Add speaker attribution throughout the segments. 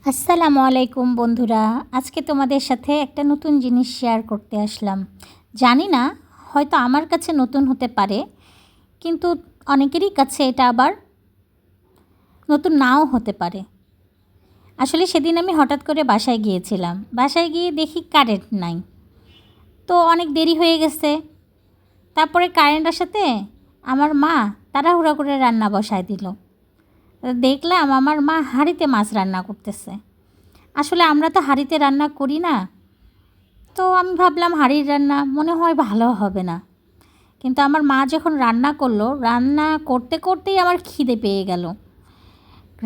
Speaker 1: আসসালামু আলাইকুম বন্ধুরা, আজকে তোমাদের সাথে একটা নতুন জিনিস শেয়ার করতে আসলাম। জানি না, হয়তো আমার কাছে নতুন হতে পারে, কিন্তু অনেকেরই কাছে এটা আবার নতুন নাও হতে পারে। আসলে সেদিন আমি হঠাৎ করে বাসায় গিয়েছিলাম, বাসায় গিয়ে দেখি কারেন্ট নাই। তো অনেক দেরি হয়ে গেছে। তারপরে কারেন্ট আসাতে আমার মা তাড়াহুড়া করে রান্না বসায় দিল। দেখলাম আমার মা হাঁড়িতে মাছ রান্না করতেছে। আসলে আমরা তো হাঁড়িতে রান্না করি না, তো আমি ভাবলাম হাঁড়ির রান্না মনে হয় ভালো হবে না। কিন্তু আমার মা যখন রান্না করলো, রান্না করতে করতেই আমার খিদে পেয়ে গেল।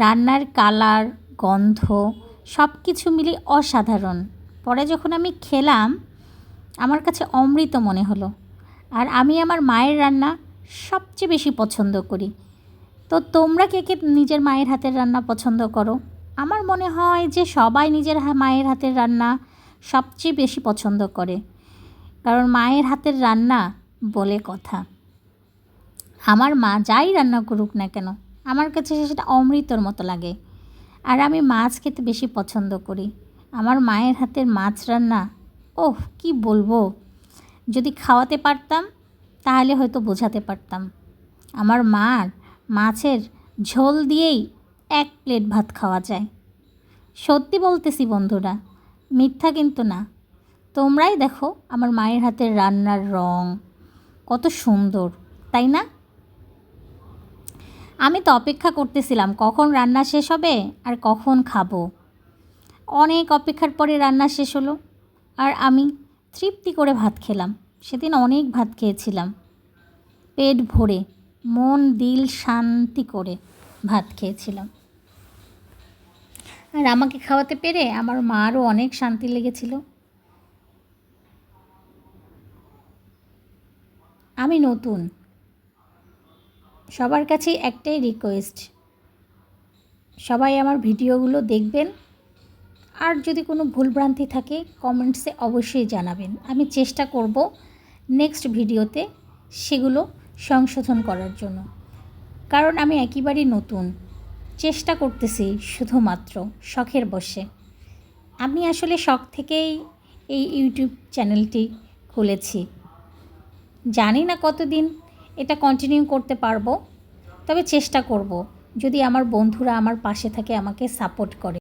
Speaker 1: রান্নার কালার, গন্ধ সব কিছু মিলে অসাধারণ। পরে যখন আমি খেলাম, আমার কাছে অমৃত মনে হলো। আর আমি আমার মায়ের রান্না সবচেয়ে বেশি পছন্দ করি। তো তোমরা কে কে নিজের মায়ের হাতের রান্না পছন্দ করো? আমার মনে হয় যে সবাই নিজের মায়ের হাতের রান্না সবচেয়ে বেশি পছন্দ করে, কারণ মায়ের হাতের রান্না বলে কথা। আমার মা যাই রান্না করুক না কেন, আমার কাছে সেটা অমৃতর মতো লাগে। আর আমি মাছ খেতে বেশি পছন্দ করি। আমার মায়ের হাতের মাছ রান্না, ওহ কি বলবো, যদি খাওয়াতে পারতাম তাহলে হয়তো বোঝাতে পারতাম। আমার মার মাছের ঝোল দিয়েই 1 প্লেট ভাত খাওয়া যায়। সত্যি বলতেছি বন্ধুরা, মিথ্যা কিন্তু না। তোমরাই দেখো আমার মায়ের হাতের রান্নার রং কত সুন্দর, তাই না? আমি তো অপেক্ষা করতেছিলাম কখন রান্না শেষ হবে আর কখন খাবো। অনেক অপেক্ষার পরে রান্না শেষ হলো, আর আমি তৃপ্তি করে ভাত খেলাম। সেদিন অনেক ভাত খেয়েছিলাম, পেট ভরে, মন দিল শান্তি করে ভাত খেয়েছিলাম। আর আমাকে খাওয়াতে পেরে আমার মারও অনেক শান্তি লেগেছিল। আমি নতুন, সবার কাছেই একটাই রিকোয়েস্ট, সবাই আমার ভিডিওগুলো দেখবেন। আর যদি কোনো ভুলভ্রান্তি থাকে কমেন্টসে অবশ্যই জানাবেন। আমি চেষ্টা করব নেক্সট ভিডিওতে সেগুলো সংশোধন করার জন্য, কারণ আমি একেবারেই নতুন। চেষ্টা করতেছি শুধুমাত্র শখের বশে। আমি আসলে শখ থেকেই এই ইউটিউব চ্যানেলটি খুলেছি। জানি না কতদিন এটা কন্টিনিউ করতে পারবো, তবে চেষ্টা করব, যদি আমার বন্ধুরা আমার পাশে থাকে, আমাকে সাপোর্ট করে।